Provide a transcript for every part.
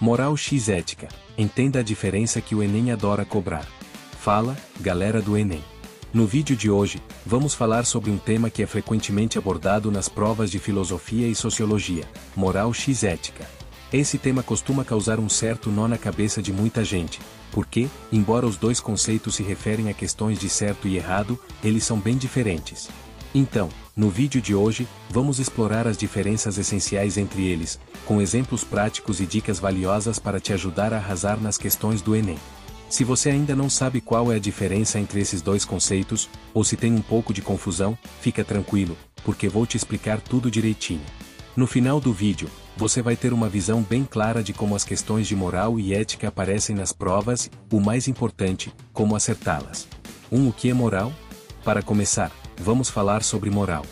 Moral x ética. Entenda a diferença que o Enem adora cobrar. Fala, galera do Enem. No vídeo de hoje, vamos falar sobre um tema que é frequentemente abordado nas provas de filosofia e sociologia: moral x ética. Esse tema costuma causar um certo nó na cabeça de muita gente, porque, embora os dois conceitos se referem a questões de certo e errado, eles são bem diferentes. Então, no vídeo de hoje, vamos explorar as diferenças essenciais entre eles, com exemplos práticos e dicas valiosas para te ajudar a arrasar nas questões do Enem. Se você ainda não sabe qual é a diferença entre esses dois conceitos, ou se tem um pouco de confusão, fica tranquilo, porque vou te explicar tudo direitinho. No final do vídeo, você vai ter uma visão bem clara de como as questões de moral e ética aparecem nas provas, o mais importante, como acertá-las. O que é moral? Para começar, vamos falar sobre moral.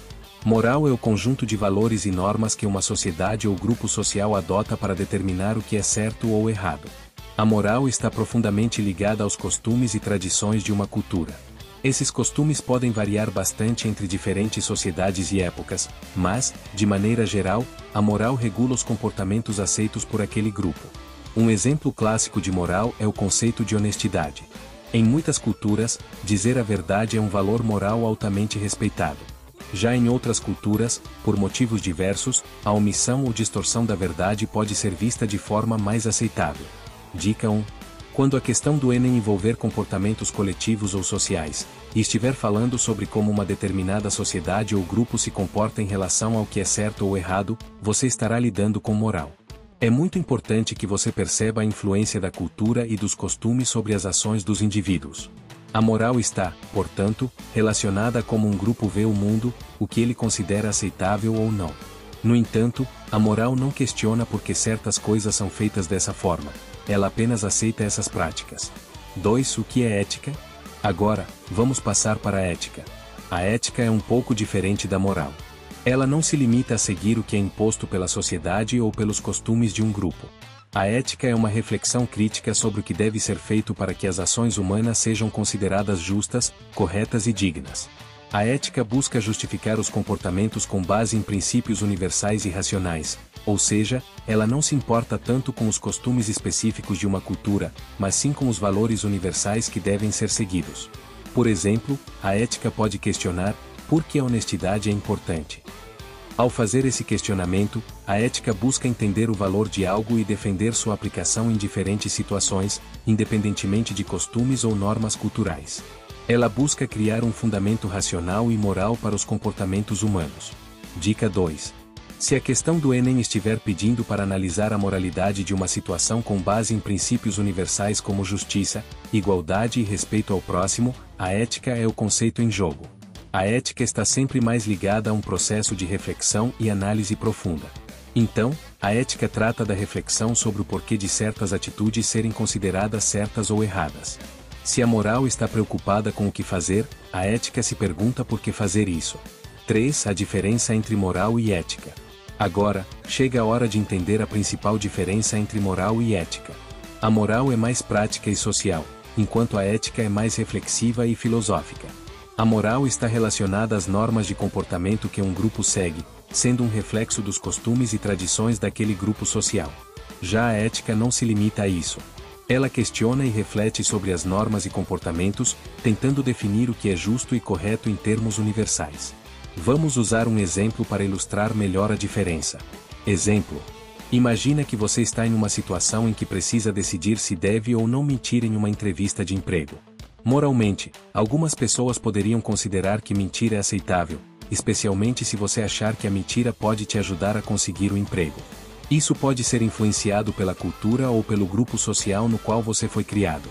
Moral é o conjunto de valores e normas que uma sociedade ou grupo social adota para determinar o que é certo ou errado. A moral está profundamente ligada aos costumes e tradições de uma cultura. Esses costumes podem variar bastante entre diferentes sociedades e épocas, mas, de maneira geral, a moral regula os comportamentos aceitos por aquele grupo. Um exemplo clássico de moral é o conceito de honestidade. Em muitas culturas, dizer a verdade é um valor moral altamente respeitado. Já em outras culturas, por motivos diversos, a omissão ou distorção da verdade pode ser vista de forma mais aceitável. Dica 1. Quando a questão do Enem envolver comportamentos coletivos ou sociais, e estiver falando sobre como uma determinada sociedade ou grupo se comporta em relação ao que é certo ou errado, você estará lidando com moral. É muito importante que você perceba a influência da cultura e dos costumes sobre as ações dos indivíduos. A moral está, portanto, relacionada a como um grupo vê o mundo, o que ele considera aceitável ou não. No entanto, a moral não questiona por que certas coisas são feitas dessa forma. Ela apenas aceita essas práticas. 2. O que é ética? Agora, vamos passar para a ética. A ética é um pouco diferente da moral. Ela não se limita a seguir o que é imposto pela sociedade ou pelos costumes de um grupo. A ética é uma reflexão crítica sobre o que deve ser feito para que as ações humanas sejam consideradas justas, corretas e dignas. A ética busca justificar os comportamentos com base em princípios universais e racionais, ou seja, ela não se importa tanto com os costumes específicos de uma cultura, mas sim com os valores universais que devem ser seguidos. Por exemplo, a ética pode questionar por que a honestidade é importante. Ao fazer esse questionamento, a ética busca entender o valor de algo e defender sua aplicação em diferentes situações, independentemente de costumes ou normas culturais. Ela busca criar um fundamento racional e moral para os comportamentos humanos. Dica 2. Se a questão do Enem estiver pedindo para analisar a moralidade de uma situação com base em princípios universais como justiça, igualdade e respeito ao próximo, a ética é o conceito em jogo. A ética está sempre mais ligada a um processo de reflexão e análise profunda. Então, a ética trata da reflexão sobre o porquê de certas atitudes serem consideradas certas ou erradas. Se a moral está preocupada com o que fazer, a ética se pergunta por que fazer isso. 3. A diferença entre moral e ética. Agora, chega a hora de entender a principal diferença entre moral e ética. A moral é mais prática e social, enquanto a ética é mais reflexiva e filosófica. A moral está relacionada às normas de comportamento que um grupo segue, sendo um reflexo dos costumes e tradições daquele grupo social. Já a ética não se limita a isso. Ela questiona e reflete sobre as normas e comportamentos, tentando definir o que é justo e correto em termos universais. Vamos usar um exemplo para ilustrar melhor a diferença. Exemplo: imagina que você está em uma situação em que precisa decidir se deve ou não mentir em uma entrevista de emprego. Moralmente, algumas pessoas poderiam considerar que mentir é aceitável, especialmente se você achar que a mentira pode te ajudar a conseguir o emprego. Isso pode ser influenciado pela cultura ou pelo grupo social no qual você foi criado.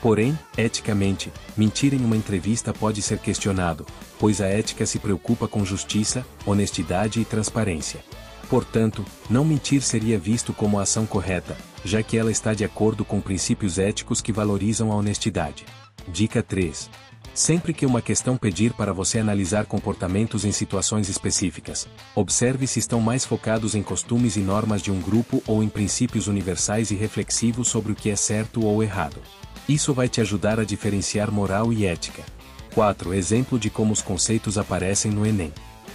Porém, eticamente, mentir em uma entrevista pode ser questionado, pois a ética se preocupa com justiça, honestidade e transparência. Portanto, não mentir seria visto como a ação correta, já que ela está de acordo com princípios éticos que valorizam a honestidade. Dica 3. Sempre que uma questão pedir para você analisar comportamentos em situações específicas, observe se estão mais focados em costumes e normas de um grupo ou em princípios universais e reflexivos sobre o que é certo ou errado. Isso vai te ajudar a diferenciar moral e ética. 4. Exemplo de como os conceitos aparecem no Enem.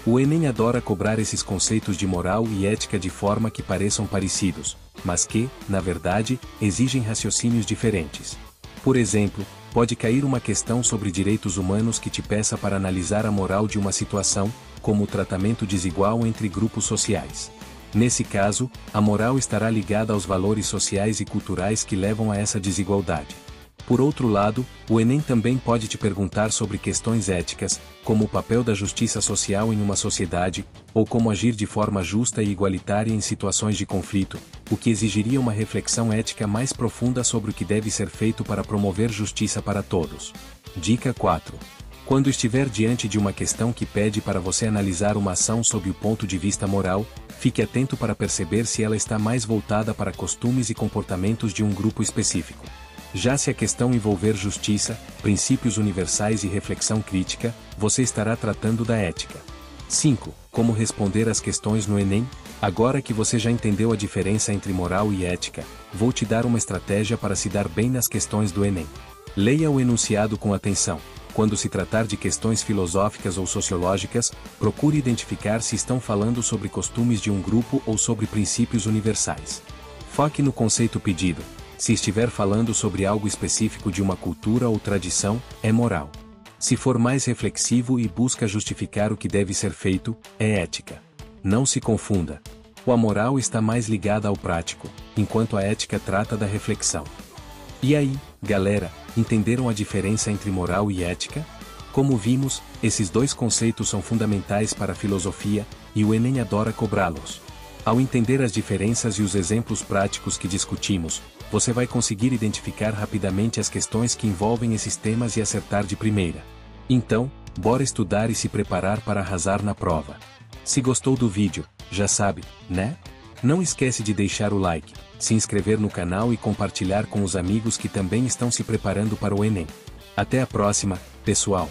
O Enem adora cobrar esses conceitos de moral e ética de forma que pareçam parecidos, mas que, na verdade, exigem raciocínios diferentes. Por exemplo, pode cair uma questão sobre direitos humanos que te peça para analisar a moral de uma situação, como o tratamento desigual entre grupos sociais. Nesse caso, a moral estará ligada aos valores sociais e culturais que levam a essa desigualdade. Por outro lado, o Enem também pode te perguntar sobre questões éticas, como o papel da justiça social em uma sociedade, ou como agir de forma justa e igualitária em situações de conflito, o que exigiria uma reflexão ética mais profunda sobre o que deve ser feito para promover justiça para todos. Dica 4. Quando estiver diante de uma questão que pede para você analisar uma ação sob o ponto de vista moral, fique atento para perceber se ela está mais voltada para costumes e comportamentos de um grupo específico. Já se a questão envolver justiça, princípios universais e reflexão crítica, você estará tratando da ética. 5. Como responder às questões no Enem? Agora que você já entendeu a diferença entre moral e ética, vou te dar uma estratégia para se dar bem nas questões do Enem. Leia o enunciado com atenção. Quando se tratar de questões filosóficas ou sociológicas, procure identificar se estão falando sobre costumes de um grupo ou sobre princípios universais. Foque no conceito pedido. Se estiver falando sobre algo específico de uma cultura ou tradição, é moral. Se for mais reflexivo e busca justificar o que deve ser feito, é ética. Não se confunda. A moral está mais ligada ao prático, enquanto a ética trata da reflexão. E aí, galera, entenderam a diferença entre moral e ética? Como vimos, esses dois conceitos são fundamentais para a filosofia, e o Enem adora cobrá-los. Ao entender as diferenças e os exemplos práticos que discutimos, você vai conseguir identificar rapidamente as questões que envolvem esses temas e acertar de primeira. Então, bora estudar e se preparar para arrasar na prova. Se gostou do vídeo, já sabe, né? Não esquece de deixar o like, se inscrever no canal e compartilhar com os amigos que também estão se preparando para o Enem. Até a próxima, pessoal!